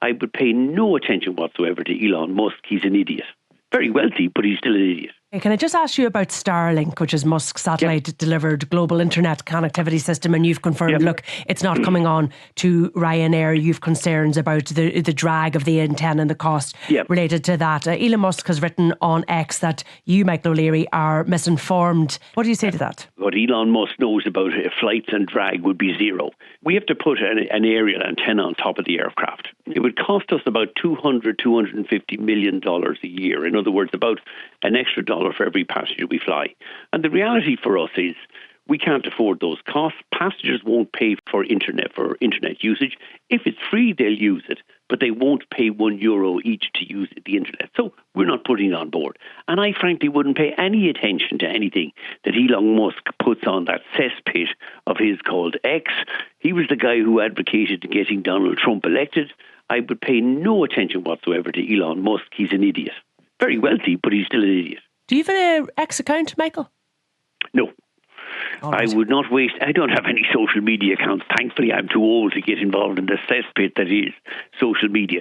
I would pay no attention whatsoever to Elon Musk. He's an idiot. Very wealthy, but he's still an idiot. Can I just ask you about Starlink, which is Musk's satellite-delivered global internet connectivity system, and you've confirmed, look, it's not coming on to Ryanair. You've concerns about the drag of the antenna and the cost related to that. Elon Musk has written on X that you, Michael O'Leary, are misinformed. What do you say to that? What Elon Musk knows about flights and drag would be zero. We have to put an aerial antenna on top of the aircraft. It would cost us about $250 million a year. In other words, about an extra dollar for every passenger we fly. And the reality for us is we can't afford those costs. Passengers won't pay for internet usage. If it's free, they'll use it, but they won't pay €1 each to use the internet. So we're not putting it on board. And I frankly wouldn't pay any attention to anything that Elon Musk puts on that cesspit of his called X. He was the guy who advocated getting Donald Trump elected. I would pay no attention whatsoever to Elon Musk. He's an idiot. Very wealthy, but he's still an idiot. Do you have an X account, Michael? No. I would not waste. I don't have any social media accounts. Thankfully, I'm too old to get involved in the cesspit that is social media.